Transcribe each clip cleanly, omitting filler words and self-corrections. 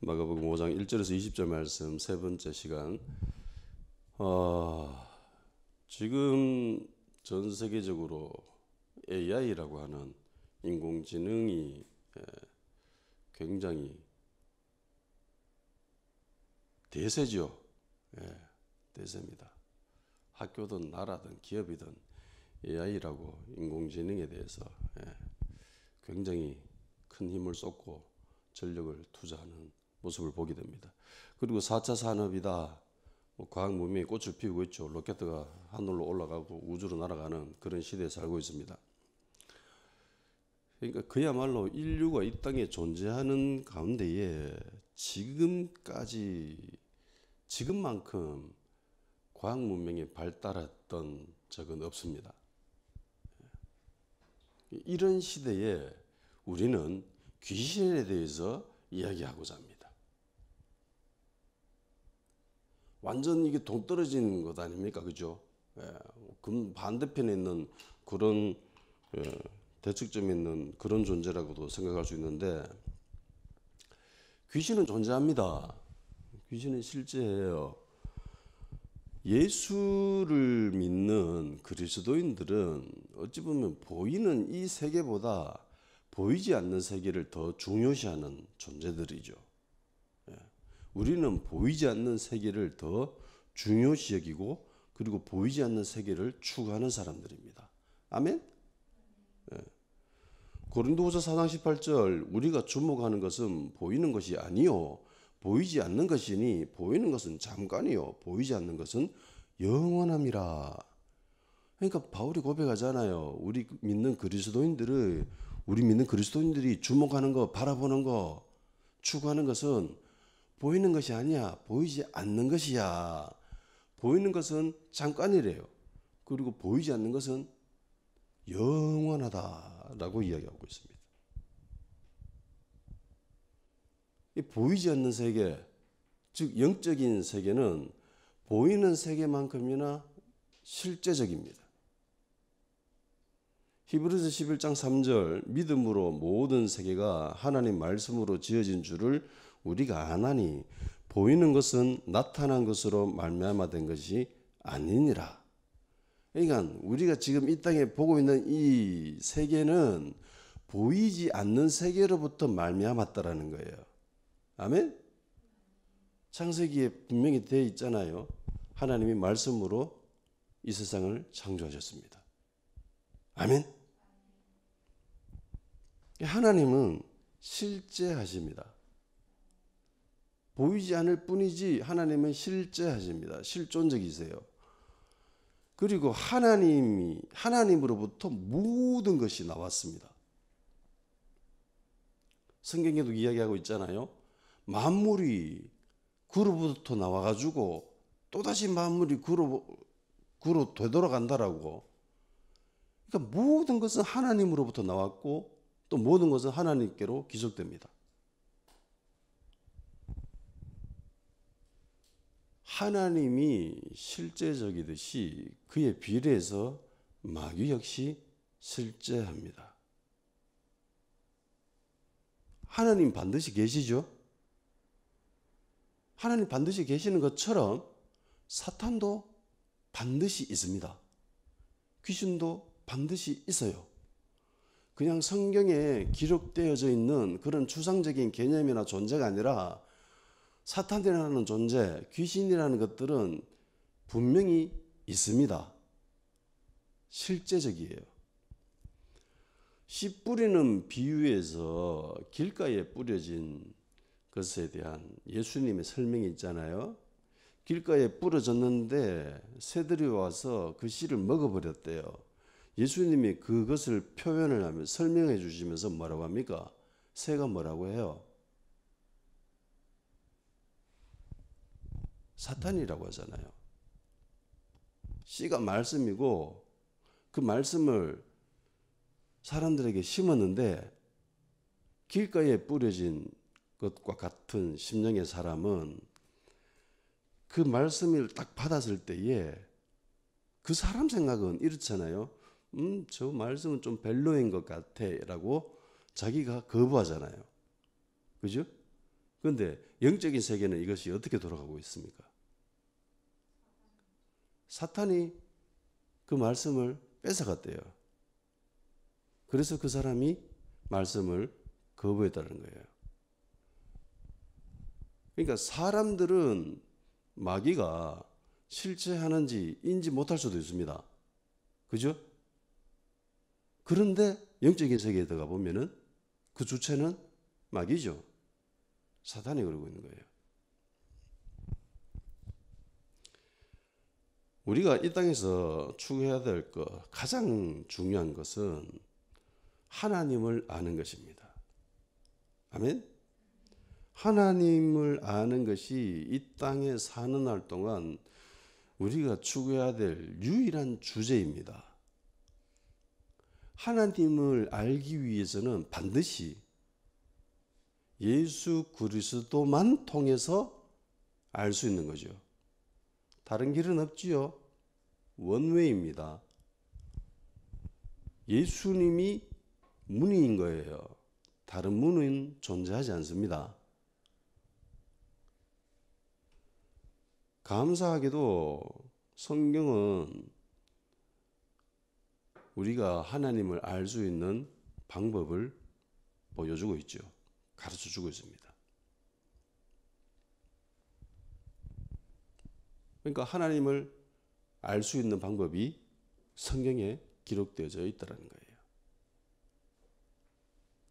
마가복음 5장 1절에서 20절 말씀 세 번째 시간. 지금 전 세계적으로 AI라고 하는 인공지능이 굉장히 대세죠. 대세입니다. 학교든 나라든 기업이든 AI라고 인공지능에 대해서 굉장히 큰 힘을 쏟고 전력을 투자하는 모습을 보게 됩니다. 그리고 4차 산업이다. 과학 문명이 꽃을 피우고 있죠. 로켓가 하늘로 올라가고 우주로 날아가는 그런 시대에 살고 있습니다. 그러니까 그야말로 인류가 이 땅에 존재하는 가운데에 지금만큼 과학 문명이 발달했던 적은 없습니다. 이런 시대에 우리는 귀신에 대해서 이야기하고자 합니다. 완전 이게 동떨어진 것 아닙니까? 그죠? 반대편에 있는 그런 대척점에 있는 그런 존재라고도 생각할 수 있는데, 귀신은 존재합니다. 귀신은 실제예요. 예수를 믿는 그리스도인들은 어찌 보면 보이는 이 세계보다 보이지 않는 세계를 더 중요시하는 존재들이죠. 우리는 보이지 않는 세계를 더 중요시 여기고, 그리고 보이지 않는 세계를 추구하는 사람들입니다. 아멘? 고린도후서 4장 18절, 우리가 주목하는 것은 보이는 것이 아니요 보이지 않는 것이니 보이는 것은 잠깐이요 보이지 않는 것은 영원함이라. 그러니까 바울이 고백하잖아요. 우리 믿는 그리스도인들이 주목하는 거, 바라보는 거, 추구하는 것은 보이는 것이 아니야. 보이지 않는 것이야. 보이는 것은 잠깐이래요. 그리고 보이지 않는 것은 영원하다라고 이야기하고 있습니다. 이 보이지 않는 세계, 즉 영적인 세계는 보이는 세계만큼이나 실제적입니다. 히브리서 11장 3절, 믿음으로 모든 세계가 하나님 말씀으로 지어진 줄을 우리가 아나니 보이는 것은 나타난 것으로 말미암아 된 것이 아니니라. 그러니까 우리가 지금 이 땅에 보고 있는 이 세계는 보이지 않는 세계로부터 말미암았다라는 거예요. 아멘? 창세기에 분명히 되어 있잖아요. 하나님이 말씀으로 이 세상을 창조하셨습니다. 아멘? 하나님은 실제하십니다. 보이지 않을 뿐이지 하나님은 실제하십니다. 실존적이세요. 그리고 하나님으로부터 모든 것이 나왔습니다. 성경에도 이야기하고 있잖아요. 만물이 그로부터 나와가지고 또다시 만물이 그로 되돌아간다라고. 그러니까 모든 것은 하나님으로부터 나왔고 또 모든 것은 하나님께로 기속됩니다. 하나님이 실제적이듯이 그에 비례해서 마귀 역시 실제합니다. 하나님 반드시 계시죠? 하나님 반드시 계시는 것처럼 사탄도 반드시 있습니다. 귀신도 반드시 있어요. 그냥 성경에 기록되어져 있는 그런 추상적인 개념이나 존재가 아니라 사탄이라는 존재, 귀신이라는 것들은 분명히 있습니다. 실제적이에요. 씨 뿌리는 비유에서 길가에 뿌려진 것에 대한 예수님의 설명이 있잖아요. 길가에 뿌려졌는데 새들이 와서 그 씨를 먹어버렸대요. 예수님이 그것을 표현을 하면 설명해 주시면서 뭐라고 합니까? 새가 뭐라고 해요? 사탄이라고 하잖아요. 씨가 말씀이고 그 말씀을 사람들에게 심었는데 길가에 뿌려진 것과 같은 심령의 사람은 그 말씀을 딱 받았을 때에 그 사람 생각은 이렇잖아요. 저 말씀은 좀 별로인 것 같아 라고 자기가 거부하잖아요. 그죠? 그런데 영적인 세계는 이것이 어떻게 돌아가고 있습니까? 사탄이 그 말씀을 뺏어갔대요. 그래서 그 사람이 말씀을 거부했다는 거예요. 그러니까 사람들은 마귀가 실제 하는지 인지 못할 수도 있습니다. 그죠? 그런데 영적인 세계에 들어가 보면은 그 주체는 마귀죠. 사탄이 그러고 있는 거예요. 우리가 이 땅에서 추구해야 될 것, 가장 중요한 것은 하나님을 아는 것입니다. 아멘? 하나님을 아는 것이 이 땅에 사는 날 동안 우리가 추구해야 될 유일한 주제입니다. 하나님을 알기 위해서는 반드시 예수 그리스도만 통해서 알 수 있는 거죠. 다른 길은 없지요. 원웨이입니다. 예수님이 문인 거예요. 다른 문은 존재하지 않습니다. 감사하게도 성경은 우리가 하나님을 알 수 있는 방법을 보여주고 있죠. 가르쳐주고 있습니다. 그러니까 하나님을 알 수 있는 방법이 성경에 기록되어져 있다는 거예요.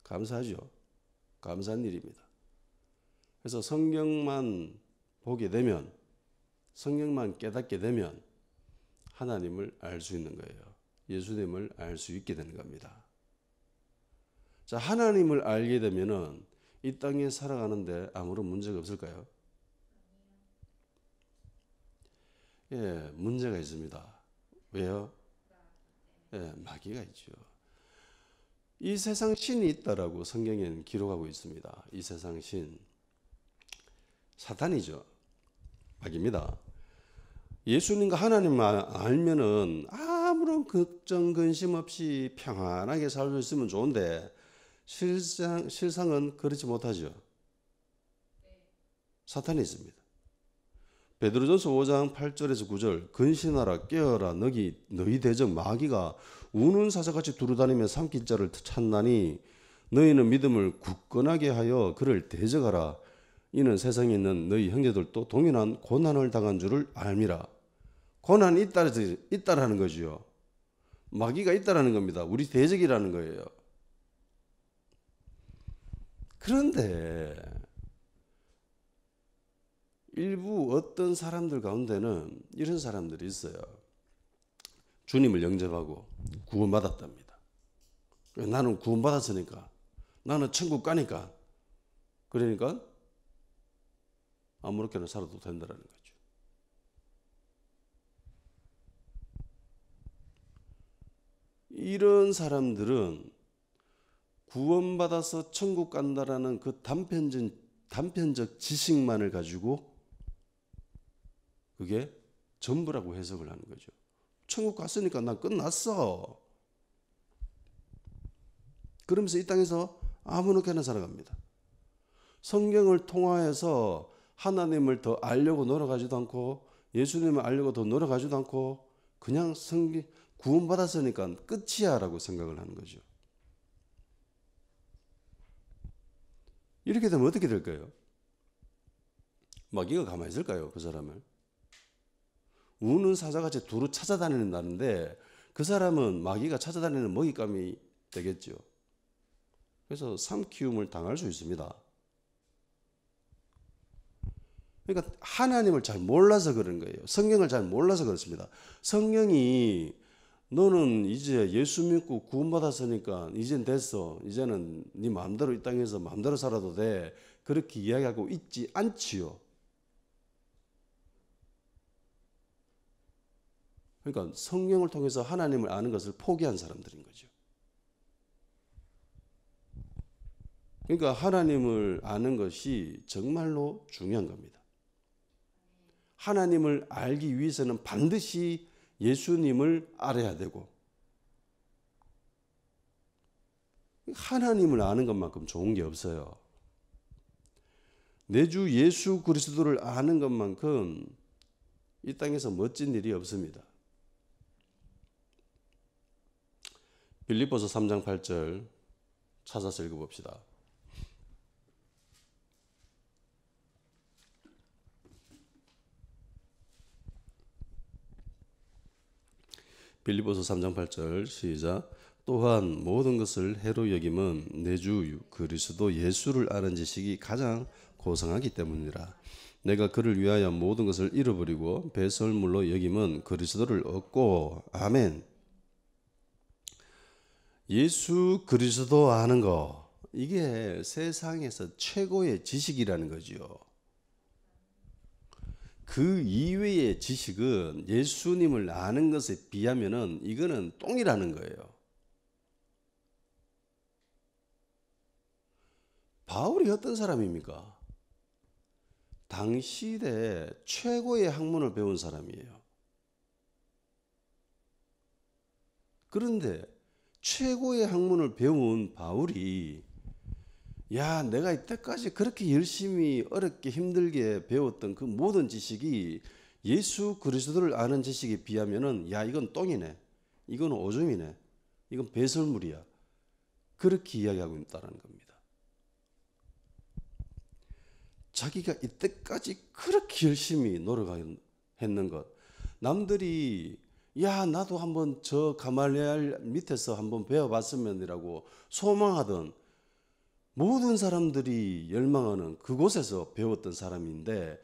감사하죠. 감사한 일입니다. 그래서 성경만 보게 되면, 성경만 깨닫게 되면 하나님을 알 수 있는 거예요. 예수님을 알 수 있게 되는 겁니다. 자, 하나님을 알게 되면은 이 땅에 살아가는데 아무런 문제가 없을까요? 예, 문제가 있습니다. 왜요? 예, 마귀가 있죠. 이 세상 신이 있다라고 성경에는 기록하고 있습니다. 이 세상 신. 사탄이죠. 마귀입니다. 예수님과 하나님만 알면은 아무런 걱정, 근심 없이 평안하게 살 수 있으면 좋은데 실상은 그렇지 못하죠. 사탄이 있습니다. 베드로전서 5장 8절에서 9절 근신하라 깨어라 너희 대적 마귀가 우는 사자같이 두루다니며 삼킬 자를 찾나니 너희는 믿음을 굳건하게 하여 그를 대적하라. 이는 세상에 있는 너희 형제들도 동일한 고난을 당한 줄을 알미라. 고난이 있다라는 거지요. 마귀가 있다라는 겁니다. 우리 대적이라는 거예요. 그런데 일부 어떤 사람들 가운데는 이런 사람들이 있어요. 주님을 영접하고 구원받았답니다. 나는 구원받았으니까, 나는 천국 가니까, 그러니까 아무렇게나 살아도 된다는 거죠. 이런 사람들은 구원받아서 천국 간다라는 그 단편적 지식만을 가지고 그게 전부라고 해석을 하는 거죠. 천국 갔으니까 난 끝났어. 그러면서 이 땅에서 아무렇게나 살아갑니다. 성경을 통하여서 하나님을 더 알려고 노력하지도 않고 예수님을 알려고 더 노력하지도 않고 그냥 구원받았으니까 끝이야 라고 생각을 하는 거죠. 이렇게 되면 어떻게 될까요? 마귀가 가만히 있을까요? 그 사람을? 우는 사자같이 두루 찾아다닌다는데 그 사람은 마귀가 찾아다니는 먹잇감이 되겠죠. 그래서 삼키움을 당할 수 있습니다. 그러니까 하나님을 잘 몰라서 그런 거예요. 성경을 잘 몰라서 그렇습니다. 성경이 너는 이제 예수 믿고 구원받았으니까 이젠 됐어. 이제는 네 마음대로 이 땅에서 마음대로 살아도 돼. 그렇게 이야기하고 있지 않지요. 그러니까 성경을 통해서 하나님을 아는 것을 포기한 사람들인 거죠. 그러니까 하나님을 아는 것이 정말로 중요한 겁니다. 하나님을 알기 위해서는 반드시 예수님을 알아야 되고 하나님을 아는 것만큼 좋은 게 없어요. 내 주 예수 그리스도를 아는 것만큼 이 땅에서 멋진 일이 없습니다. 빌립보서 3장 8절 찾아서 읽어봅시다. 빌립보서 3장 8절 시작. 또한 모든 것을 해로 여김은 내 주 그리스도 예수를 아는 지식이 가장 고상하기 때문이라. 내가 그를 위하여 모든 것을 잃어버리고 배설물로 여김은 그리스도를 얻고. 아멘. 예수 그리스도 아는 거, 이게 세상에서 최고의 지식이라는 거죠. 그 이외의 지식은 예수님을 아는 것에 비하면은 이거는 똥이라는 거예요. 바울이 어떤 사람입니까? 당시대 최고의 학문을 배운 사람이에요. 그런데 최고의 학문을 배운 바울이 야, 내가 이때까지 그렇게 열심히 어렵게 힘들게 배웠던 그 모든 지식이 예수 그리스도를 아는 지식에 비하면은 야, 이건 똥이네. 이건 오줌이네. 이건 배설물이야. 그렇게 이야기하고 있다는 겁니다. 자기가 이때까지 그렇게 열심히 노력했는 것, 남들이 야, 나도 한번 저 가말리엘 밑에서 한번 배워봤으면이라고 소망하던 모든 사람들이 열망하는 그곳에서 배웠던 사람인데,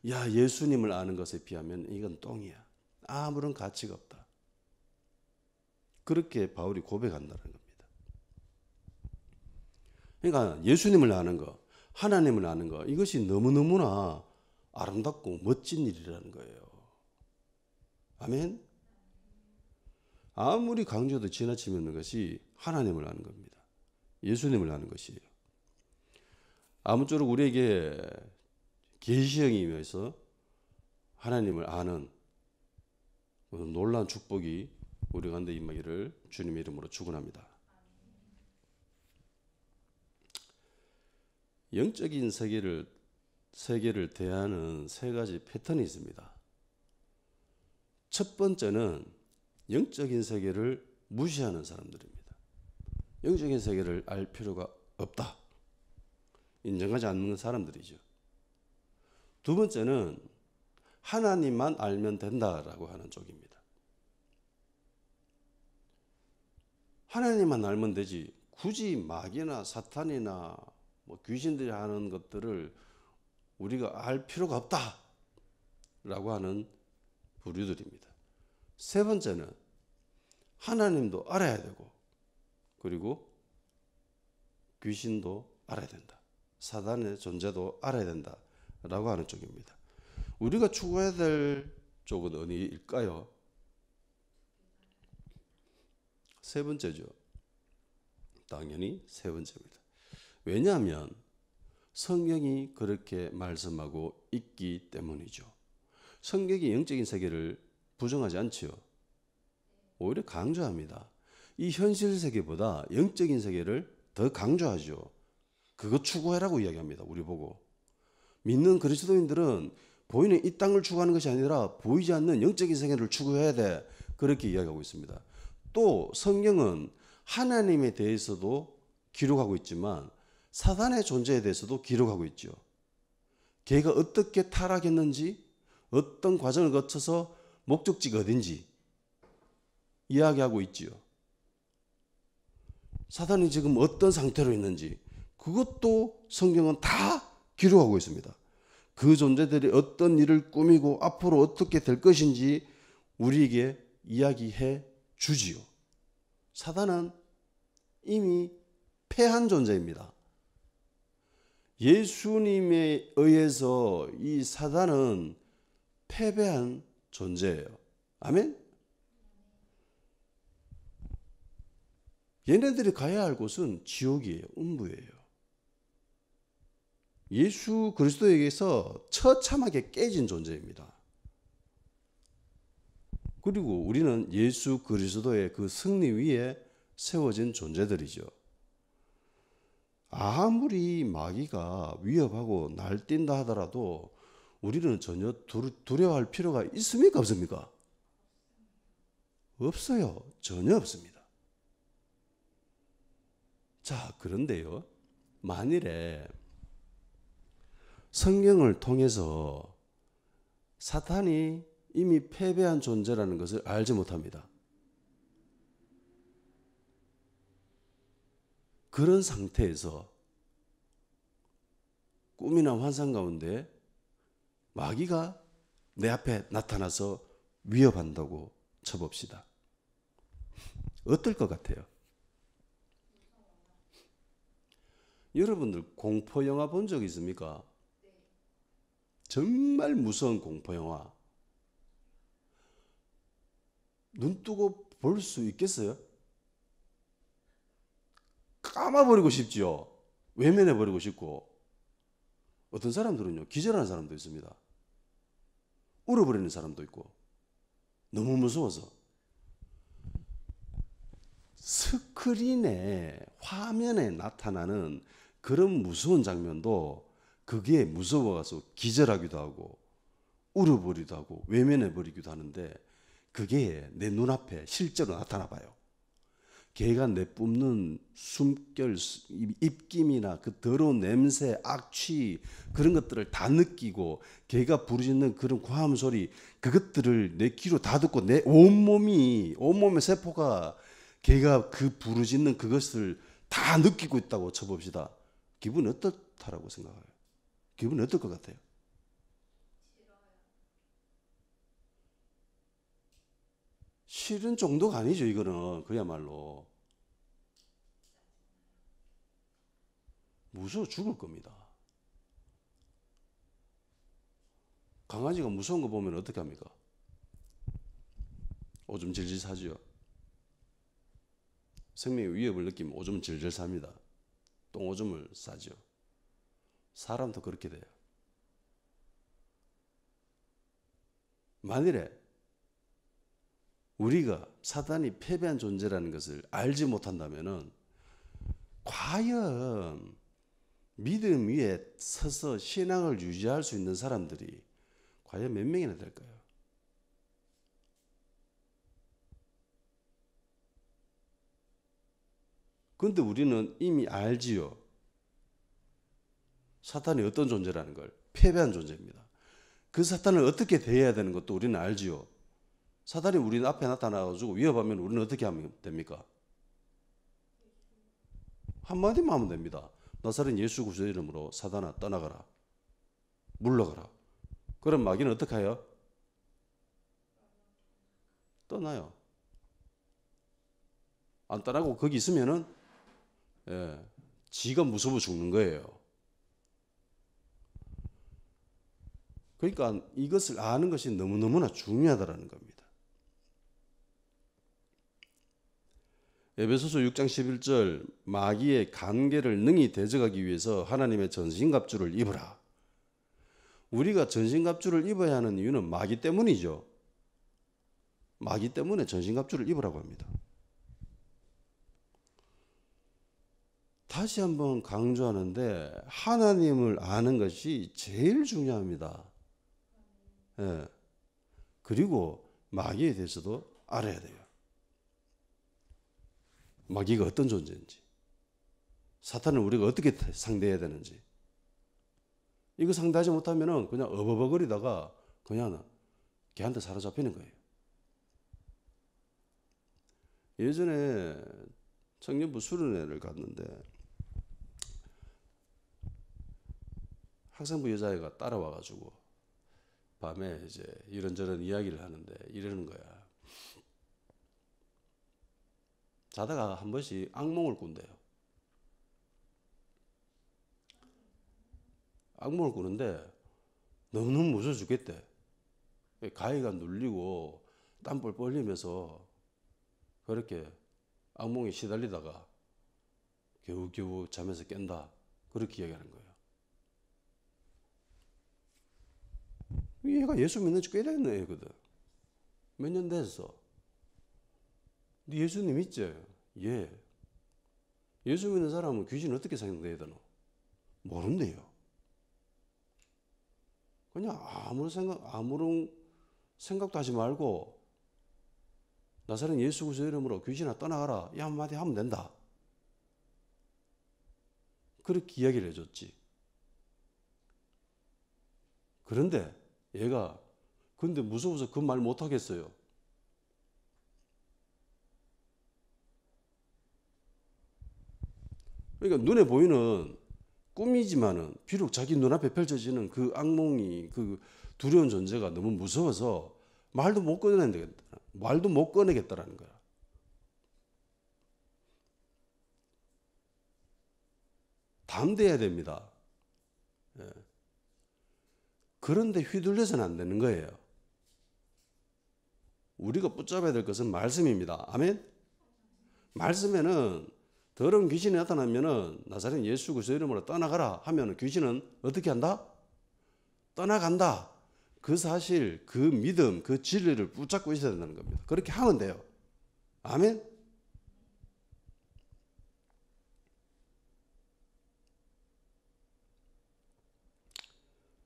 야, 예수님을 아는 것에 비하면 이건 똥이야. 아무런 가치가 없다. 그렇게 바울이 고백한다는 겁니다. 그러니까 예수님을 아는 거, 하나님을 아는 거, 이것이 너무너무나 아름답고 멋진 일이라는 거예요. 아멘. 아무리 강조해도 지나치면 것이 하나님을 아는 겁니다. 예수님을 아는 것이에요. 아무쪼록 우리에게 계시형이 임해서 하나님을 아는 놀라운 축복이 우리 가운데 임하기를 주님의 이름으로 축원합니다. 영적인 세계를 대하는 세 가지 패턴이 있습니다. 첫 번째는 영적인 세계를 무시하는 사람들입니다. 영적인 세계를 알 필요가 없다. 인정하지 않는 사람들이죠. 두 번째는 하나님만 알면 된다라고 하는 쪽입니다. 하나님만 알면 되지 굳이 마귀나 사탄이나 귀신들이 하는 것들을 우리가 알 필요가 없다라고 하는 부류들입니다. 세 번째는 하나님도 알아야 되고, 그리고 귀신도 알아야 된다. 사단의 존재도 알아야 된다라고 하는 쪽입니다. 우리가 추구해야 될 쪽은 어디일까요? 세 번째죠. 당연히 세 번째입니다. 왜냐하면 성경이 그렇게 말씀하고 있기 때문이죠. 성경이 영적인 세계를 부정하지 않지요. 오히려 강조합니다. 이 현실 세계보다 영적인 세계를 더 강조하죠. 그거 추구하라고 이야기합니다. 우리 보고. 믿는 그리스도인들은 보이는 이 땅을 추구하는 것이 아니라 보이지 않는 영적인 세계를 추구해야 돼. 그렇게 이야기하고 있습니다. 또 성경은 하나님에 대해서도 기록하고 있지만 사단의 존재에 대해서도 기록하고 있죠. 걔가 어떻게 타락했는지, 어떤 과정을 거쳐서 목적지가 어딘지 이야기하고 있지요. 사단이 지금 어떤 상태로 있는지 그것도 성경은 다 기록하고 있습니다. 그 존재들이 어떤 일을 꾸미고 앞으로 어떻게 될 것인지 우리에게 이야기해 주지요. 사단은 이미 패한 존재입니다. 예수님에 의해서 이 사단은 패배한 존재예요. 아멘? 얘네들이 가야 할 곳은 지옥이에요. 음부예요. 예수 그리스도에게서 처참하게 깨진 존재입니다. 그리고 우리는 예수 그리스도의 그 승리 위에 세워진 존재들이죠. 아무리 마귀가 위협하고 날뛴다 하더라도 우리는 전혀 두려워할 필요가 있습니까? 없습니까? 없어요. 전혀 없습니다. 자, 그런데요. 만일에 성경을 통해서 사탄이 이미 패배한 존재라는 것을 알지 못합니다. 그런 상태에서 꿈이나 환상 가운데 마귀가 내 앞에 나타나서 위협한다고 쳐봅시다. 어떨 것 같아요? 여러분들 공포 영화 본 적 있습니까? 정말 무서운 공포 영화. 눈 뜨고 볼 수 있겠어요? 감아버리고 싶지요. 외면해버리고 싶고. 어떤 사람들은요, 기절하는 사람도 있습니다. 울어버리는 사람도 있고. 너무 무서워서. 스크린에, 화면에 나타나는 그런 무서운 장면도 그게 무서워서 기절하기도 하고, 울어버리기도 하고, 외면해버리기도 하는데, 그게 내 눈앞에 실제로 나타나 봐요. 걔가 내뿜는 숨결, 입김이나 그 더러운 냄새, 악취 그런 것들을 다 느끼고 걔가 부르짖는 그런 고함 소리 그것들을 내 귀로 다 듣고 내 온몸의 세포가 걔가 그 부르짖는 그것을 다 느끼고 있다고 쳐봅시다. 기분이 어떻다라고 생각해요? 기분이 어떨 것 같아요? 싫은 정도가 아니죠. 이거는 그야말로 무서워 죽을 겁니다. 강아지가 무서운 거 보면 어떻게 합니까? 오줌 질질 싸지요. 생명의 위협을 느끼면 오줌 질질 삽니다. 똥오줌을 싸죠. 사람도 그렇게 돼요. 만일에 우리가 사단이 패배한 존재라는 것을 알지 못한다면은 과연 믿음 위에 서서 신앙을 유지할 수 있는 사람들이 과연 몇 명이나 될까요? 그런데 우리는 이미 알지요. 사탄이 어떤 존재라는 걸. 패배한 존재입니다. 그 사탄을 어떻게 대해야 되는 것도 우리는 알지요. 사탄이 우리 앞에 나타나가지고 위협하면 우리는 어떻게 하면 됩니까? 한마디만 하면 됩니다. 나사렛 예수 그리스도 이름으로 사탄아 떠나가라. 물러가라. 그럼 마귀는 어떻게 해요? 떠나요. 안 떠나고 거기 있으면은 지가 무서워 죽는 거예요. 그러니까 이것을 아는 것이 너무너무나 중요하다는 겁니다. 에베소서 6장 11절 마귀의 간계를 능히 대적하기 위해서 하나님의 전신갑주를 입으라. 우리가 전신갑주를 입어야 하는 이유는 마귀 때문이죠. 마귀 때문에 전신갑주를 입으라고 합니다. 다시 한번 강조하는데 하나님을 아는 것이 제일 중요합니다. 예. 그리고 마귀에 대해서도 알아야 돼요. 마귀가 어떤 존재인지, 사탄을 우리가 어떻게 상대해야 되는지. 이거 상대하지 못하면 그냥 어버버거리다가 그냥 걔한테 사로잡히는 거예요. 예전에 청년부 수련회를 갔는데 학생부 여자애가 따라와가지고 밤에 이제 이런저런 이야기를 하는데 이러는 거야. 자다가 한 번씩 악몽을 꾼대요. 악몽을 꾸는데 너무너무 무서워 죽겠대. 가위가 눌리고 땀볼 벌리면서 그렇게 악몽에 시달리다가 겨우겨우 잠에서 깬다. 그렇게 이야기하는 거예요. 얘가 예수 믿는 지 꽤 됐네, 얘거든. 몇 년 됐어. 네 예수님 믿지? 예. 예수 믿는 사람은 귀신 어떻게 생각해야 되노? 모른대요. 그냥 아무런 생각도 하지 말고 나사렛 예수 그리스도 이름으로 귀신아 떠나가라 이 한마디 하면 된다. 그렇게 이야기를 해줬지. 그런데 얘가 근데 무서워서 그 말 못하겠어요. 그러니까 눈에 보이는 꿈이지만은 비록 자기 눈앞에 펼쳐지는 그 악몽이 그 두려운 존재가 너무 무서워서 말도 못 꺼내겠다라는 거야. 담대해야 됩니다. 예. 그런데 휘둘려서는 안 되는 거예요. 우리가 붙잡아야 될 것은 말씀입니다. 아멘? 말씀에는 더러운 귀신이 나타나면은 나사렛 예수 그리스도 이름으로 떠나가라 하면은 귀신은 어떻게 한다? 떠나간다. 그 사실, 그 믿음, 그 진리를 붙잡고 있어야 된다는 겁니다. 그렇게 하면 돼요. 아멘?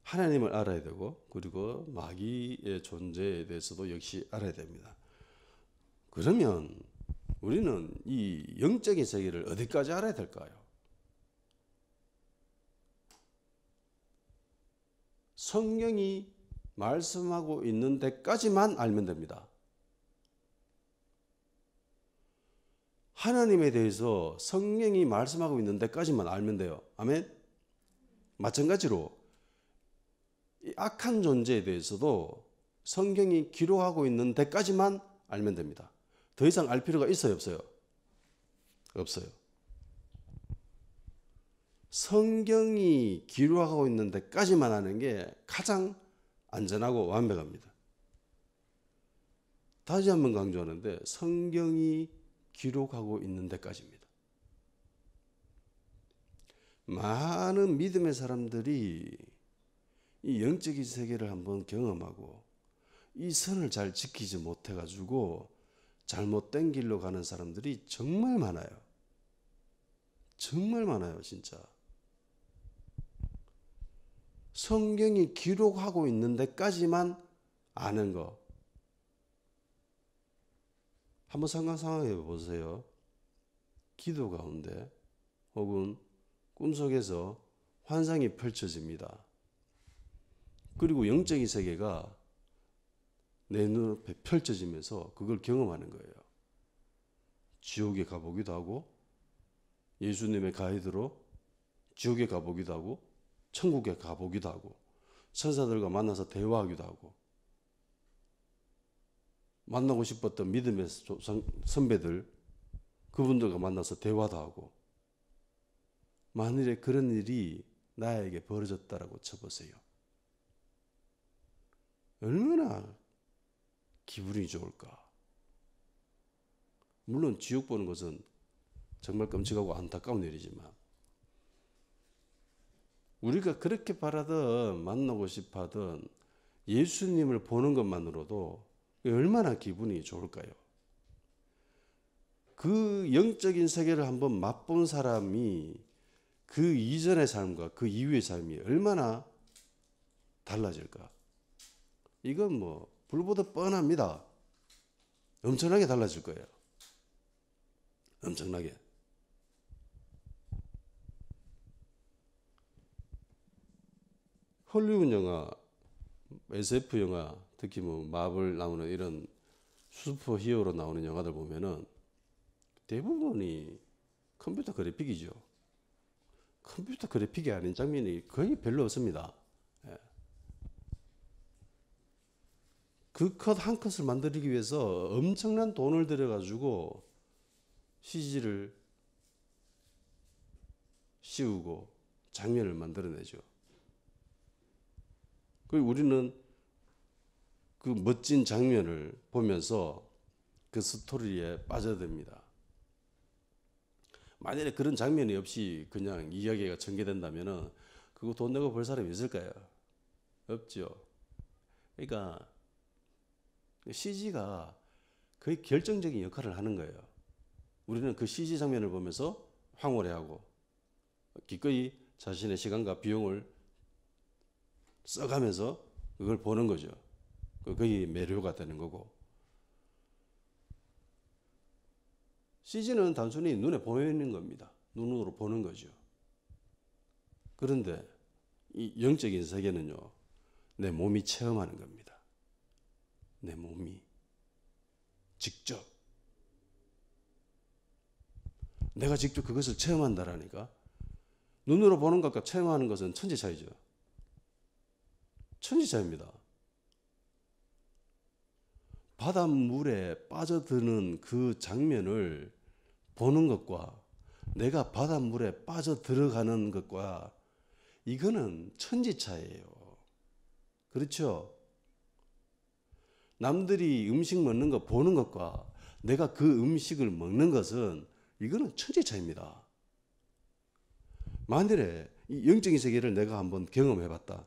하나님을 알아야 되고 그리고 마귀의 존재에 대해서도 역시 알아야 됩니다. 그러면 우리는 이 영적인 세계를 어디까지 알아야 될까요? 성경이 말씀하고 있는 데까지만 알면 됩니다. 하나님에 대해서 성경이 말씀하고 있는 데까지만 알면 돼요. 아멘? 마찬가지로 이 악한 존재에 대해서도 성경이 기록하고 있는 데까지만 알면 됩니다. 더 이상 알 필요가 있어요, 없어요? 없어요. 성경이 기록하고 있는 데까지만 아는 게 가장 안전하고 완벽합니다. 다시 한번 강조하는데 성경이 기록하고 있는 데까지입니다. 많은 믿음의 사람들이 이 영적인 세계를 한번 경험하고 이 선을 잘 지키지 못해가지고 잘못된 길로 가는 사람들이 정말 많아요. 정말 많아요, 진짜. 성경이 기록하고 있는 데까지만 아는 거. 한번 상상해 보세요. 기도 가운데 혹은 꿈속에서 환상이 펼쳐집니다. 그리고 영적인 세계가 내 눈앞에 펼쳐지면서 그걸 경험하는 거예요. 지옥에 가보기도 하고 예수님의 가이드로 지옥에 가보기도 하고 천국에 가보기도 하고 천사들과 만나서 대화하기도 하고 만나고 싶었던 믿음의 선배들 그분들과 만나서 대화도 하고 만일에 그런 일이 나에게 벌어졌다라고 쳐보세요. 얼마나 기분이 좋을까. 물론 지옥 보는 것은 정말 끔찍하고 안타까운 일이지만 우리가 그렇게 바라든 만나고 싶어하든 예수님을 보는 것만으로도 얼마나 기분이 좋을까요? 그 영적인 세계를 한번 맛본 사람이 그 이전의 삶과 그 이후의 삶이 얼마나 달라질까? 이건 뭐 불보듯 뻔합니다. 엄청나게 달라질 거예요. 엄청나게. 헐리우드 영화, SF 영화, 특히 뭐 마블 나오는 이런 슈퍼 히어로 나오는 영화들 보면은 대부분이 컴퓨터 그래픽이죠. 컴퓨터 그래픽이 아닌 장면이 거의 별로 없습니다. 예. 그 컷 한 컷을 만들기 위해서 엄청난 돈을 들여가지고 CG를 씌우고 장면을 만들어내죠. 그리고 우리는 그 멋진 장면을 보면서 그 스토리에 빠져듭니다. 만약에 그런 장면이 없이 그냥 이야기가 전개된다면 그거 돈 내고 볼 사람이 있을까요? 없죠. 그러니까 CG가 거의 결정적인 역할을 하는 거예요. 우리는 그 CG 장면을 보면서 황홀해하고 기꺼이 자신의 시간과 비용을 써가면서 그걸 보는 거죠. 그게 매료가 되는 거고. CG는 단순히 눈에 보이는 겁니다. 눈으로 보는 거죠. 그런데 이 영적인 세계는요, 내 몸이 체험하는 겁니다. 내 몸이 직접 내가 직접 그것을 체험한다라니까. 눈으로 보는 것과 체험하는 것은 천지 차이죠. 천지 차이입니다. 바닷물에 빠져드는 그 장면을 보는 것과 내가 바닷물에 빠져들어가는 것과 이거는 천지 차이예요. 그렇죠? 남들이 음식 먹는 거 보는 것과 내가 그 음식을 먹는 것은 이거는 천지 차이입니다. 만일에 이 영적인 세계를 내가 한번 경험해 봤다.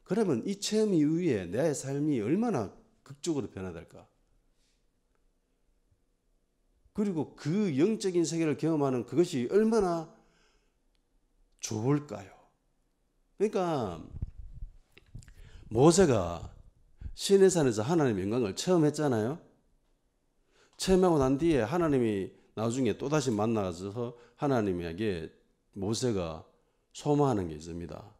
그러면 이 체험 이후에 내 삶이 얼마나 극적으로 변화될까? 그리고 그 영적인 세계를 경험하는 그것이 얼마나 좋을까요? 그러니까 모세가 시내산에서 하나님의 영광을 체험했잖아요. 체험하고 난 뒤에 하나님이 나중에 또다시 만나서 하나님에게 모세가 소망하는 게 있습니다.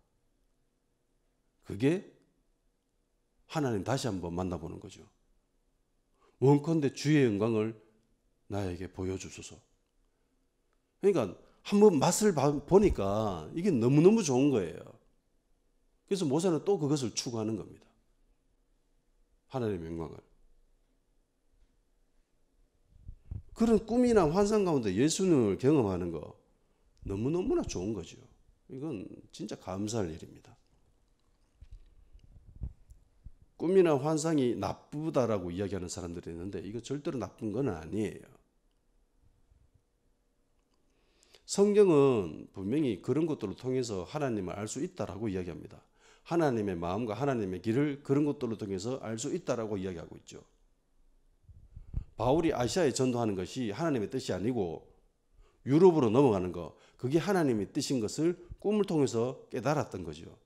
그게 하나님 다시 한번 만나보는 거죠. 원컨대 주의 영광을 나에게 보여주소서. 그러니까 한번 맛을 보니까 이게 너무너무 좋은 거예요. 그래서 모세는 또 그것을 추구하는 겁니다. 하나님의 영광을. 그런 꿈이나 환상 가운데 예수님을 경험하는 거 너무너무나 좋은 거죠. 이건 진짜 감사할 일입니다. 꿈이나 환상이 나쁘다라고 이야기하는 사람들이 있는데 이거 절대로 나쁜 건 아니에요. 성경은 분명히 그런 것들을 통해서 하나님을 알 수 있다라고 이야기합니다. 하나님의 마음과 하나님의 길을 그런 것들을 통해서 알 수 있다라고 이야기하고 있죠. 바울이 아시아에 전도하는 것이 하나님의 뜻이 아니고 유럽으로 넘어가는 거, 그게 하나님의 뜻인 것을 꿈을 통해서 깨달았던 거죠.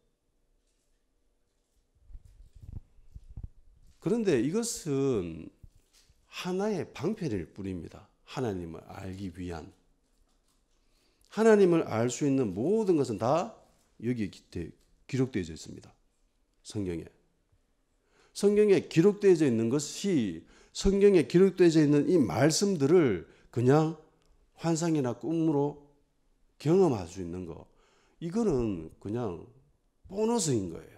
그런데 이것은 하나의 방편일 뿐입니다. 하나님을 알기 위한. 하나님을 알 수 있는 모든 것은 다 여기에 기록되어 있습니다. 성경에. 성경에 기록되어 있는 것이 성경에 기록되어 있는 이 말씀들을 그냥 환상이나 꿈으로 경험할 수 있는 거. 이거는 그냥 보너스인 거예요.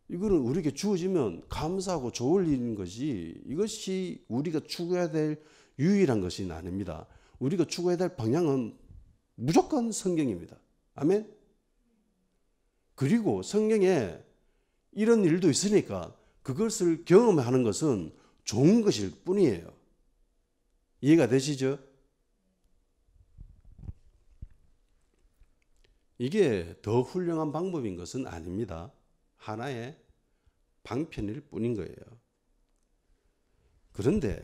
이거는 우리에게 주어지면 감사하고 좋을 일인 것이 이것이 우리가 추구해야 될 유일한 것이 아닙니다. 우리가 추구해야 될 방향은 무조건 성경입니다. 아멘? 그리고 성경에 이런 일도 있으니까 그것을 경험하는 것은 좋은 것일 뿐이에요. 이해가 되시죠? 이게 더 훌륭한 방법인 것은 아닙니다. 하나의 방편일 뿐인 거예요. 그런데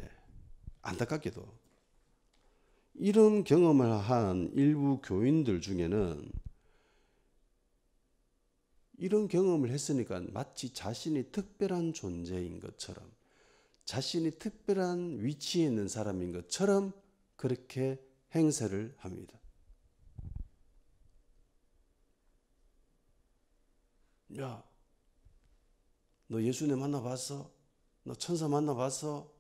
안타깝게도 이런 경험을 한 일부 교인들 중에는 이런 경험을 했으니까 마치 자신이 특별한 존재인 것처럼, 자신이 특별한 위치에 있는 사람인 것처럼 그렇게 행세를 합니다. 야, 너 예수님 만나봤어? 너 천사 만나봤어?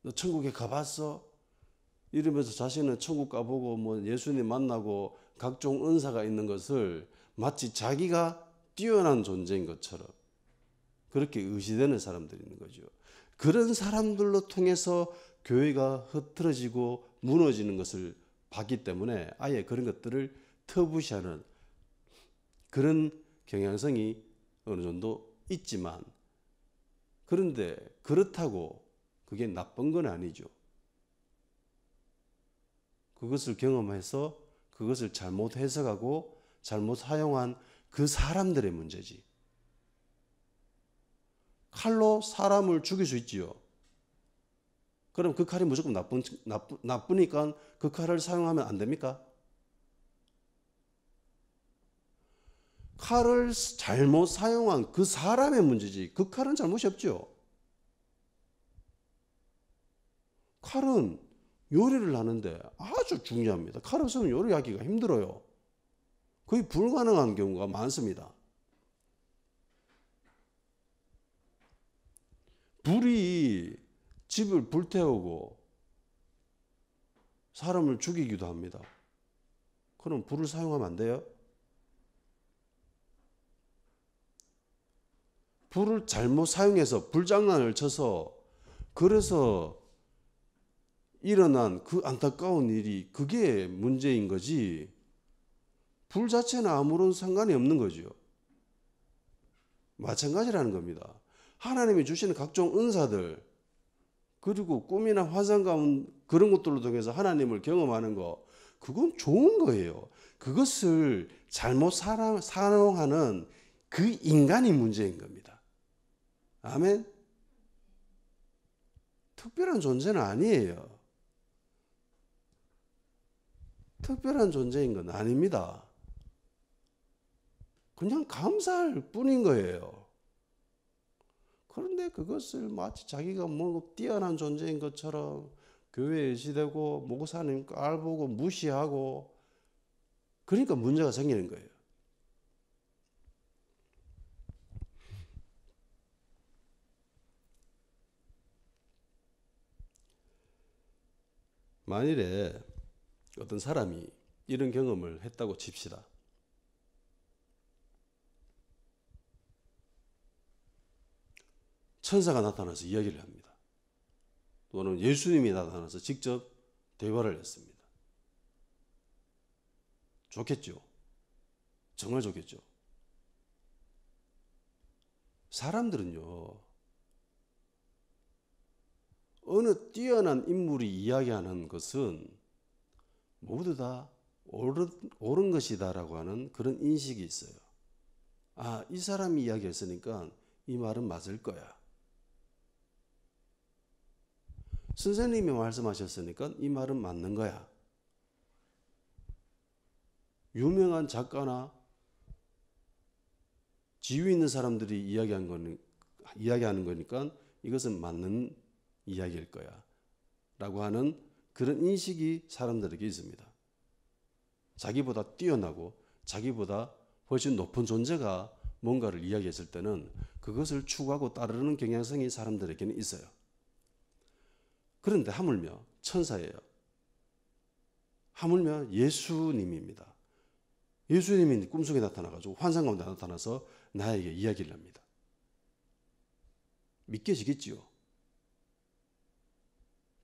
너 천국에 가봤어? 이러면서 자신은 천국 가보고 뭐 예수님 만나고 각종 은사가 있는 것을 마치 자기가 뛰어난 존재인 것처럼 그렇게 의시되는 사람들이 있는 거죠. 그런 사람들로 통해서 교회가 흐트러지고 무너지는 것을 봤기 때문에 아예 그런 것들을 터부시하는 그런 경향성이 어느 정도 있지만, 그런데 그렇다고 그게 나쁜 건 아니죠. 그것을 경험해서 그것을 잘못 해석하고 잘못 사용한 그 사람들의 문제지. 칼로 사람을 죽일 수 있지요. 그럼 그 칼이 무조건 나쁘니까 그 칼을 사용하면 안 됩니까? 칼을 잘못 사용한 그 사람의 문제지 그 칼은 잘못이 없죠. 칼은 요리를 하는데 아주 중요합니다. 칼 없으면 요리하기가 힘들어요. 거의 불가능한 경우가 많습니다. 불이 집을 불태우고 사람을 죽이기도 합니다. 그럼 불을 사용하면 안 돼요? 불을 잘못 사용해서 불장난을 쳐서 그래서 일어난 그 안타까운 일이 그게 문제인 거지 불 자체는 아무런 상관이 없는 거죠. 마찬가지라는 겁니다. 하나님이 주시는 각종 은사들 그리고 꿈이나 환상 가운 그런 것들로 통해서 하나님을 경험하는 거 그건 좋은 거예요. 그것을 잘못 사용하는 그 인간이 문제인 겁니다. 아멘. 특별한 존재는 아니에요. 특별한 존재인 건 아닙니다. 그냥 감사할 뿐인 거예요. 그런데 그것을 마치 자기가 뭐 뛰어난 존재인 것처럼 교회에 의지되고 목사님 깔보고 무시하고 그러니까 문제가 생기는 거예요. 만일에 어떤 사람이 이런 경험을 했다고 칩시다. 천사가 나타나서 이야기를 합니다. 또는 예수님이 나타나서 직접 대화를 했습니다. 좋겠죠? 정말 좋겠죠? 사람들은요, 어느 뛰어난 인물이 이야기하는 것은 모두 다 옳은 것이다라고 하는 그런 인식이 있어요. 아, 이 사람이 이야기했으니까 이 말은 맞을 거야. 선생님이 말씀하셨으니까 이 말은 맞는 거야. 유명한 작가나 지위 있는 사람들이 이야기하는 거니까 이것은 맞는 이야기일 거야. 라고 하는 그런 인식이 사람들에게 있습니다. 자기보다 뛰어나고 자기보다 훨씬 높은 존재가 뭔가를 이야기했을 때는 그것을 추구하고 따르는 경향성이 사람들에게는 있어요. 그런데 하물며 천사예요. 하물며 예수님입니다. 예수님이 꿈속에 나타나가지고 환상 가운데 나타나서 나에게 이야기를 합니다. 믿겨지겠지요?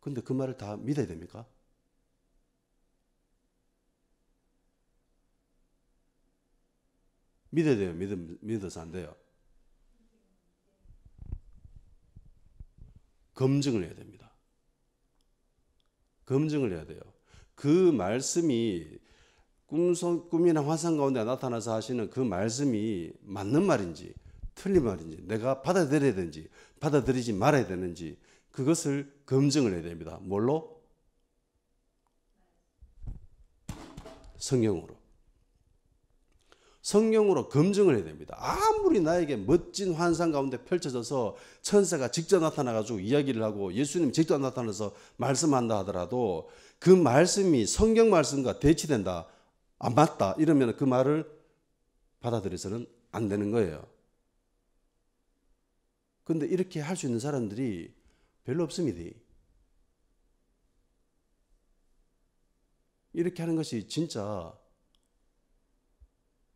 근데 그 말을 다 믿어야 됩니까? 믿어야 돼요? 믿어서 안 돼요? 검증을 해야 됩니다. 검증을 해야 돼요. 그 말씀이 꿈이나 환상 가운데 나타나서 하시는 그 말씀이 맞는 말인지 틀린 말인지 내가 받아들여야 되는지 받아들이지 말아야 되는지 그것을 검증을 해야 됩니다. 뭘로? 성경으로. 성경으로 검증을 해야 됩니다. 아무리 나에게 멋진 환상 가운데 펼쳐져서 천사가 직접 나타나가지고 이야기를 하고 예수님 직접 나타나서 말씀한다 하더라도 그 말씀이 성경 말씀과 대치된다, 안 맞다 이러면 그 말을 받아들여서는 안 되는 거예요. 그런데 이렇게 할 수 있는 사람들이 별로 없습니다. 이렇게 하는 것이 진짜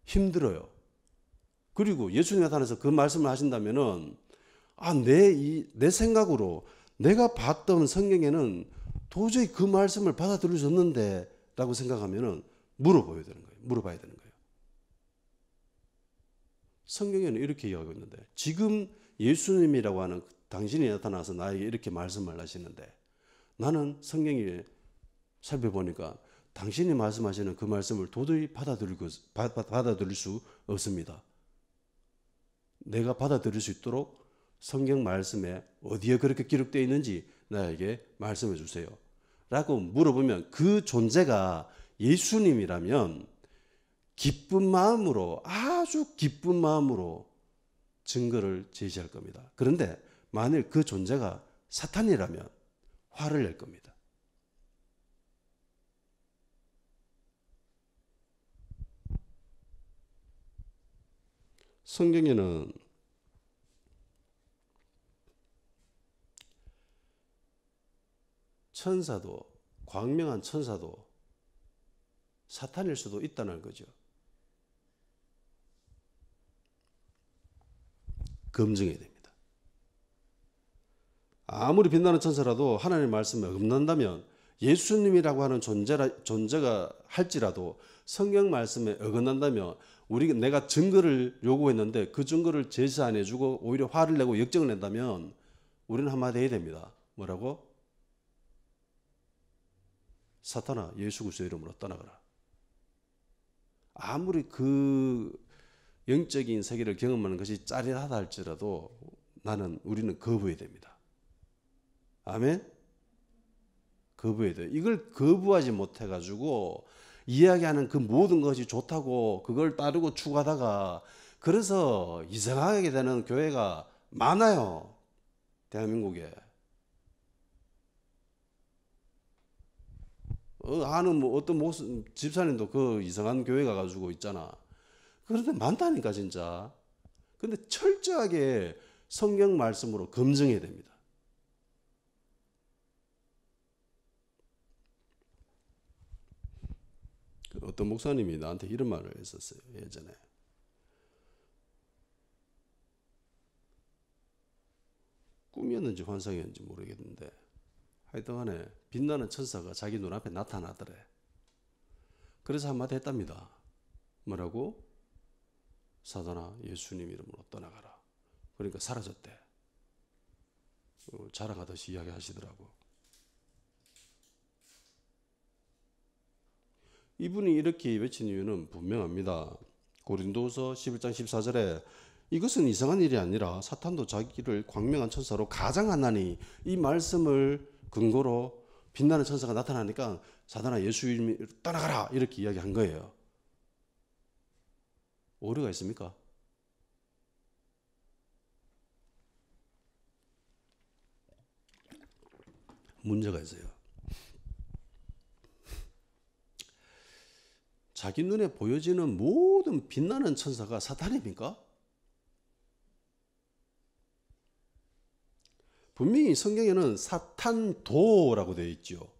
힘들어요. 그리고 예수님 나타나서 그 말씀을 하신다면은 내 생각으로 내가 봤던 성경에는 도저히 그 말씀을 받아들일 수 없는데 라고 생각하면은 물어봐야 되는 거예요. 성경에는 이렇게 이야기하고 있는데 지금 예수님이라고 하는 당신이 나타나서 나에게 이렇게 말씀을 하시는데 나는 성경에 살펴보니까 당신이 말씀하시는 그 말씀을 도저히 받아들일 수 없습니다. 내가 받아들일 수 있도록 성경 말씀에 어디에 그렇게 기록되어 있는지 나에게 말씀해 주세요. 라고 물어보면 그 존재가 예수님이라면 기쁜 마음으로, 아주 기쁜 마음으로 증거를 제시할 겁니다. 그런데 만일 그 존재가 사탄이라면 화를 낼 겁니다. 성경에는 천사도, 광명한 천사도 사탄일 수도 있다는 거죠. 검증해야 됩니다. 아무리 빛나는 천사라도 하나님의 말씀에 어긋난다면, 예수님이라고 하는 존재가 할지라도 성경 말씀에 어긋난다면, 내가 증거를 요구했는데 그 증거를 제시 안 해주고 오히려 화를 내고 역정을 낸다면 우리는 한마디 해야 됩니다. 뭐라고? 사탄아, 예수 그리스도의 이름으로 떠나가라. 아무리 그 영적인 세계를 경험하는 것이 짜릿하다 할지라도 우리는 거부해야 됩니다. 아멘? 거부해야 돼요. 이걸 거부하지 못해가지고 이야기하는 그 모든 것이 좋다고 그걸 따르고 추구하다가 그래서 이상하게 되는 교회가 많아요. 대한민국에. 아는 어떤 집사님도 그 이상한 교회 가가지고 있잖아. 그런데 많다니까 진짜. 근데 철저하게 성경 말씀으로 검증해야 됩니다. 어떤 목사님이 나한테 이런 말을 했었어요. 예전에. 꿈이었는지 환상이었는지 모르겠는데 하여튼간에 빛나는 천사가 자기 눈앞에 나타나더래. 그래서 한마디 했답니다. 뭐라고? 사단아, 예수님 이름으로 떠나가라. 그러니까 사라졌대. 자랑하듯이 이야기하시더라고. 이분이 이렇게 외친 이유는 분명합니다. 고린도후서 11장 14절에 이것은 이상한 일이 아니라 사탄도 자기를 광명한 천사로 가장하나니, 이 말씀을 근거로 빛나는 천사가 나타나니까 사단아, 예수 이름으로 떠나가라 이렇게 이야기한 거예요. 오류가 있습니까? 문제가 있어요. 자기 눈에 보여지는 모든 빛나는 천사가 사탄입니까? 분명히 성경에는 사탄도라고 되어 있죠.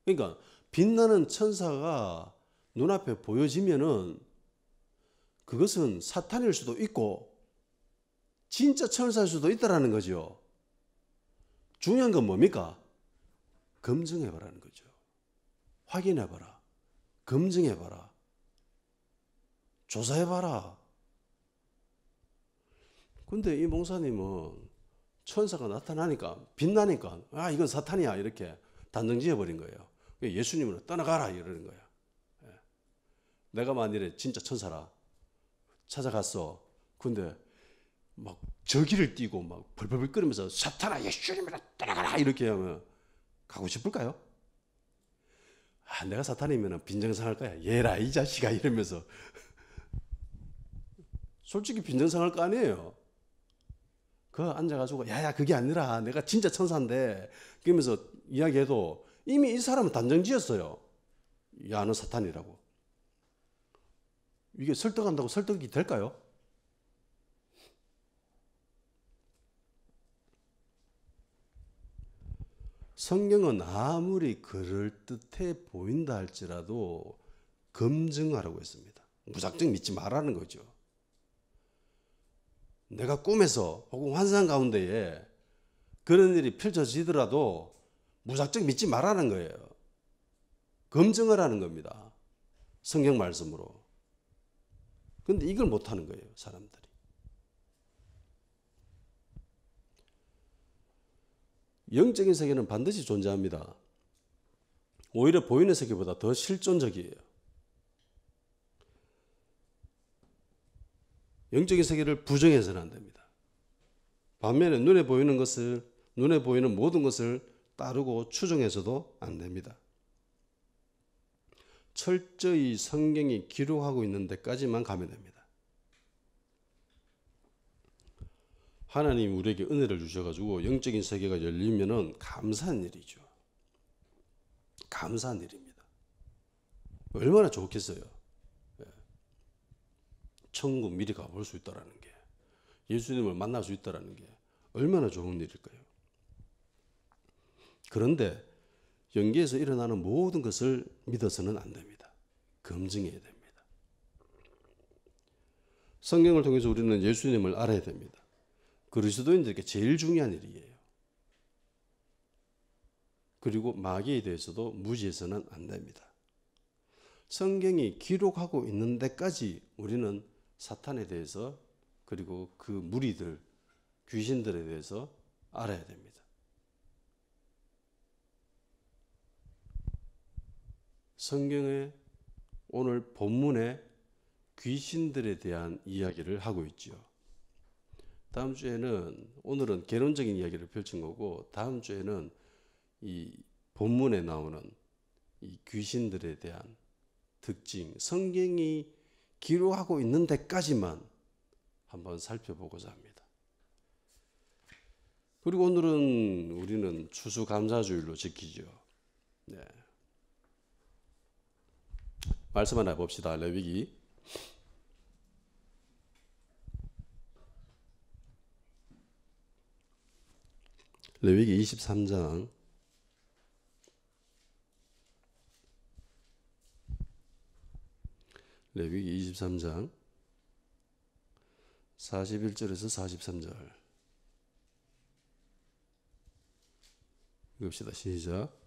그러니까 빛나는 천사가 눈앞에 보여지면은 그것은 사탄일 수도 있고 진짜 천사일 수도 있다라는 거죠. 중요한 건 뭡니까? 검증해봐라는 거죠. 확인해봐라. 검증해봐라. 조사해봐라. 근데 이 목사님은 천사가 나타나니까, 빛나니까, 아, 이건 사탄이야. 이렇게 단정 지어버린 거예요. 예수님으로 떠나가라. 이러는 거야. 내가 만일에 진짜 천사라. 찾아갔어. 근데 막 저기를 띄고 막 벌벌벌 끓으면서 사탄아, 예수님으로 떠나가라. 이렇게 하면 가고 싶을까요? 아, 내가 사탄이면 빈정상할 거야. 얘라 이 자식아 이러면서 솔직히 빈정상할 거 아니에요. 그 앉아가지고 야야 그게 아니라 내가 진짜 천사인데 그러면서 이야기해도 이미 이 사람은 단정 지었어요. 야, 너 사탄이라고. 이게 설득한다고 설득이 될까요? 성경은 아무리 그럴듯해 보인다 할지라도 검증하라고 했습니다. 무작정 믿지 말라는 거죠. 내가 꿈에서 혹은 환상 가운데에 그런 일이 펼쳐지더라도 무작정 믿지 말라는 거예요. 검증을 하는 겁니다. 성경 말씀으로. 그런데 이걸 못하는 거예요, 사람들이. 영적인 세계는 반드시 존재합니다. 오히려 보이는 세계보다 더 실존적이에요. 영적인 세계를 부정해서는 안 됩니다. 반면에 눈에 보이는 모든 것을 따르고 추종해서도 안 됩니다. 철저히 성경이 기록하고 있는 데까지만 가면 됩니다. 하나님 우리에게 은혜를 주셔가지고 영적인 세계가 열리면은 감사한 일이죠. 감사한 일입니다. 얼마나 좋겠어요. 천국 미리 가볼 수 있다라는 게, 예수님을 만날 수 있다라는 게 얼마나 좋은 일일까요? 그런데 연계에서 일어나는 모든 것을 믿어서는 안 됩니다. 검증해야 됩니다. 성경을 통해서 우리는 예수님을 알아야 됩니다. 그리스도인들에게 제일 중요한 일이에요. 그리고 마귀에 대해서도 무시해서는 안 됩니다. 성경이 기록하고 있는 데까지 우리는 사탄에 대해서 그리고 그 무리들, 귀신들에 대해서 알아야 됩니다. 성경의 오늘 본문에 귀신들에 대한 이야기를 하고 있죠. 다음 주에는, 오늘은 개론적인 이야기를 펼친 거고, 다음 주에는 이 본문에 나오는 이 귀신들에 대한 특징, 성경이 기록하고 있는 데까지만 한번 살펴보고자 합니다. 그리고 오늘은 우리는 추수감사주일로 지키죠. 네. 말씀 하나 봅시다. 레위기 23장 레위기 23장 41절에서 43절 읽읍시다. 시작.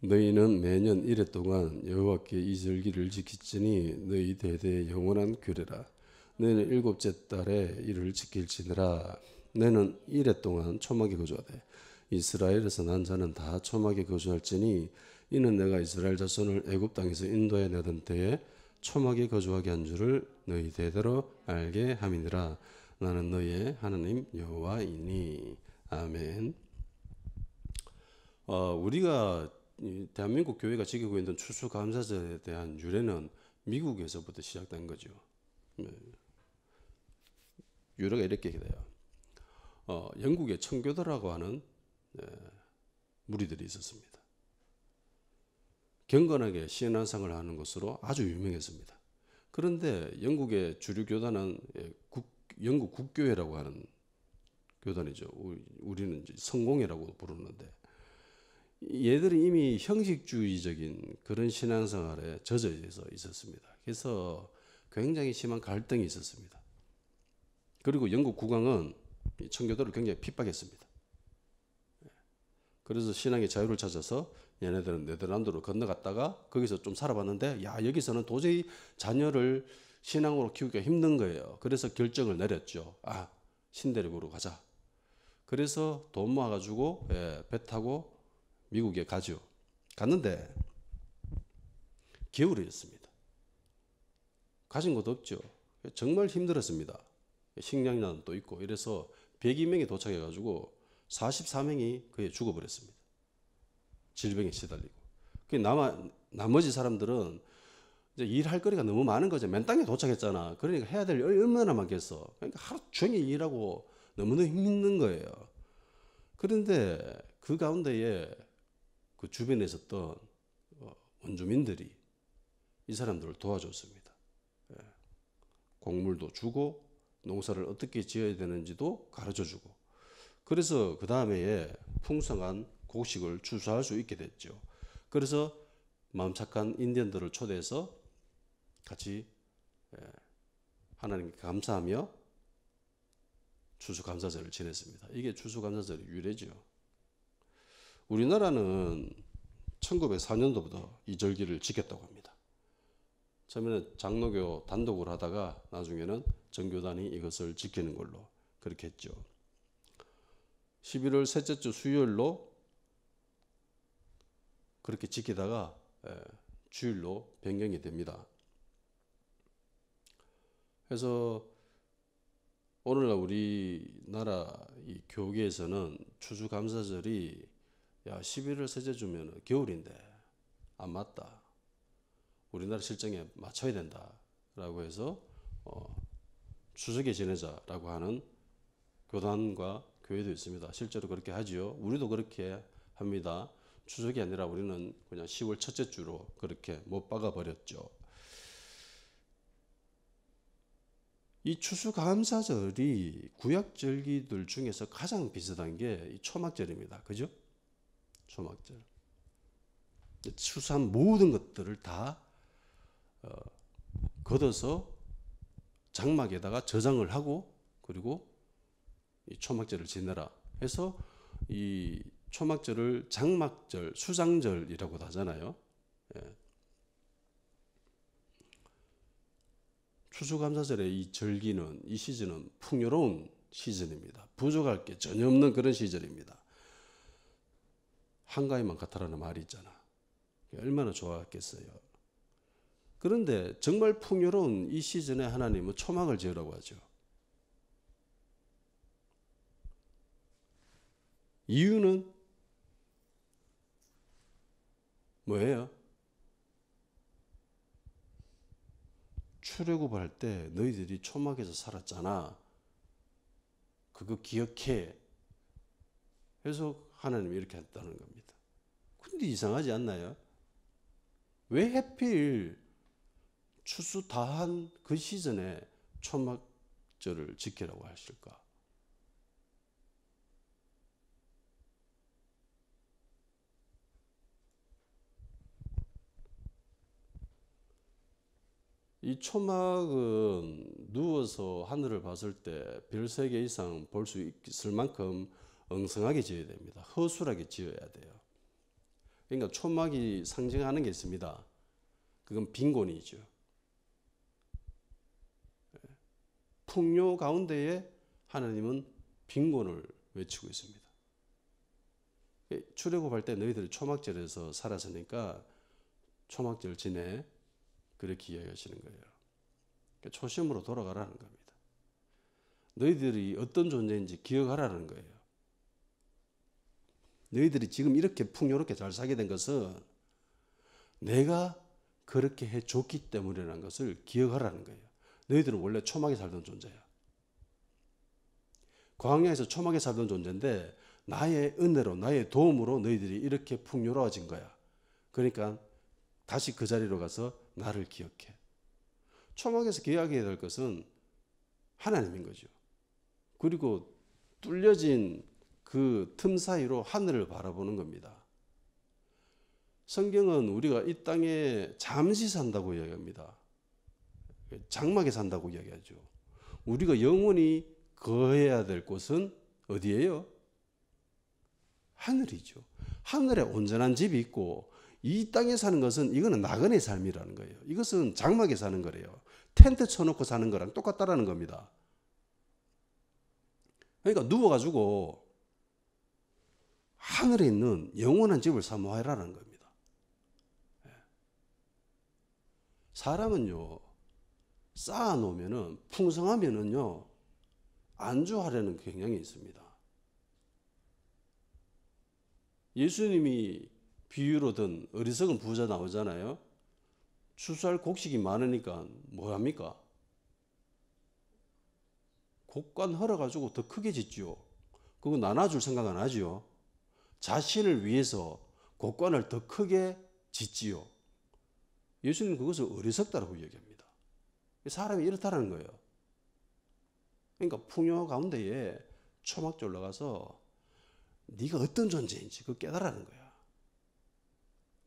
너희는 매년 이래 동안 여호와께 이 절기를 지킬지니 너희 대대의 영원한 규례라. 너희는 일곱째 달에 이를 지킬지니라. 너희는 이래 동안 초막에 거주하되 이스라엘에서 난 자는 다 초막에 거주할지니 이는 내가 이스라엘 자손을 애굽 땅에서 인도해 내던 때에 초막에 거주하게 한 줄을 너희 대대로 알게 함이니라. 나는 너희의 하나님 여호와이니. 아멘. 우리가 대한민국 교회가 지키고 있는 추수감사절에 대한 유래는 미국에서부터 시작된 거죠. 유래가 이렇게 돼요. 영국에 청교도라고 하는 무리들이 있었습니다. 경건하게 신앙생활을 하는 것으로 아주 유명했습니다. 그런데 영국의 주류 교단은 영국 국교회라고 하는 교단이죠. 우리는 이제 성공회라고 부르는데, 얘들이 이미 형식주의적인 그런 신앙생활에 젖어 있었습니다. 그래서 굉장히 심한 갈등이 있었습니다. 그리고 영국 국왕은 청교도를 굉장히 핍박했습니다. 그래서 신앙의 자유를 찾아서 얘네들은 네덜란드로 건너갔다가 거기서 좀 살아봤는데, 야, 여기서는 도저히 자녀를 신앙으로 키우기가 힘든 거예요. 그래서 결정을 내렸죠. 신대륙으로 가자. 그래서 돈 모아가지고 배 타고 미국에 가죠. 갔는데 겨울이었습니다. 가진 것도 없죠. 정말 힘들었습니다. 식량난도 또 있고 이래서 102명이 도착해가지고 44명이 그에 죽어버렸습니다. 질병에 시달리고. 나머지 사람들은 이제 일할 거리가 너무 많은 거죠. 맨 땅에 도착했잖아. 그러니까 해야 될 일이 얼마나 많겠어. 그러니까 하루 종일 일하고 너무너무 힘든 거예요. 그런데 그 가운데에 그 주변에 있었던 원주민들이 이 사람들을 도와줬습니다. 곡물도 주고 농사를 어떻게 지어야 되는지도 가르쳐주고, 그래서 그 다음에 풍성한 곡식을 추수할 수 있게 됐죠. 그래서 마음 착한 인디언들을 초대해서 같이 하나님께 감사하며 추수감사절을 지냈습니다. 이게 추수감사절의 유래죠. 우리나라는 1904년도부터 이 절기를 지켰다고 합니다. 처음에는 장로교 단독으로 하다가 나중에는 전교단이 이것을 지키는 걸로 그렇게 했죠. 11월 셋째 주 수요일로 그렇게 지키다가 주일로 변경이 됩니다. 그래서 오늘날 우리나라 이 교계에서는 추수감사절이 야 11월 셋째 주면 겨울인데 안 맞다. 우리나라 실정에 맞춰야 된다라고 해서 추석에 지내자라고 하는 교단과 교회도 있습니다. 실제로 그렇게 하지요. 우리도 그렇게 합니다. 추석이 아니라 우리는 그냥 10월 첫째 주로 그렇게 못 박아 버렸죠. 이 추수감사절이 구약절기들 중에서 가장 비슷한 게 이 초막절입니다. 그죠? 초막절. 추수한 모든 것들을 다 걷어서 장막에다가 저장을 하고 그리고 이 초막절을 지내라 해서 이 초막절을 장막절, 수장절이라고도 하잖아요. 예. 추수감사절의 이 절기는 이 시즌은 풍요로운 시즌입니다. 부족할 게 전혀 없는 그런 시절입니다. 한가위만 같아라는 말이 있잖아. 얼마나 좋았겠어요. 그런데 정말 풍요로운 이 시즌에 하나님은 초막을 지으라고 하죠. 이유는 뭐예요? 출애굽할 때 너희들이 초막에서 살았잖아. 그거 기억해. 그래서 하나님이 이렇게 했다는 겁니다. 근데 이상하지 않나요? 왜 하필 추수 다 한 그 시즌에 초막절을 지키라고 하실까? 이 초막은 누워서 하늘을 봤을 때 별 3개 이상 볼 수 있을 만큼 엉성하게 지어야 됩니다. 허술하게 지어야 돼요. 그러니까 초막이 상징하는 게 있습니다. 그건 빈곤이죠. 풍요 가운데에 하나님은 빈곤을 외치고 있습니다. 출애굽할 때 너희들이 초막절에서 살았으니까 초막절 지내 그렇게 이야기하시는 거예요. 그러니까 초심으로 돌아가라는 겁니다. 너희들이 어떤 존재인지 기억하라는 거예요. 너희들이 지금 이렇게 풍요롭게 잘 살게 된 것은 내가 그렇게 해줬기 때문이라는 것을 기억하라는 거예요. 너희들은 원래 초막에 살던 존재야. 광야에서 초막에 살던 존재인데 나의 은혜로 나의 도움으로 너희들이 이렇게 풍요로워진 거야. 그러니까 다시 그 자리로 가서 나를 기억해. 초막에서 기억해야 될 것은 하나님인 거죠. 그리고 뚫려진 그 틈 사이로 하늘을 바라보는 겁니다. 성경은 우리가 이 땅에 잠시 산다고 이야기합니다. 장막에 산다고 이야기하죠. 우리가 영원히 거해야 될 곳은 어디예요? 하늘이죠. 하늘에 온전한 집이 있고 이 땅에 사는 것은 이거는 나그네 삶이라는 거예요. 이것은 장막에 사는 거래요. 텐트 쳐놓고 사는 거랑 똑같다라는 겁니다. 그러니까 누워가지고 하늘에 있는 영원한 집을 사모하라는 겁니다. 사람은요, 쌓아놓으면은 풍성하면은요, 안주하려는 경향이 있습니다. 예수님이 비유로 든 어리석은 부자 나오잖아요. 추수할 곡식이 많으니까 뭐 합니까? 곡간 헐어가지고 더 크게 짓지요. 그거 나눠줄 생각 안 하지요. 자신을 위해서 곡간을 더 크게 짓지요. 예수님은 그것을 어리석다라고 얘기합니다. 사람이 이렇다는 거예요. 그러니까 풍요 가운데에 초막절 올라가서 네가 어떤 존재인지 그거 깨달으라는 거야.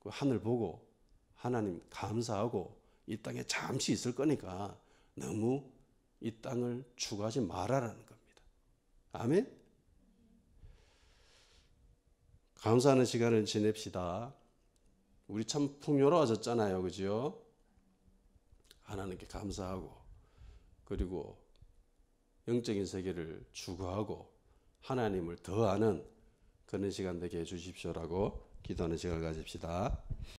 그 하늘 보고 하나님 감사하고 이 땅에 잠시 있을 거니까 너무 이 땅을 추구하지 말아라는 겁니다. 아멘? 감사하는 시간을 지냅시다. 우리 참 풍요로워졌잖아요. 그죠? 하나님께 감사하고 그리고 영적인 세계를 추구하고 하나님을 더 아는 그런 시간 되게 해 주십시오라고 기도하는 시간을 가집시다.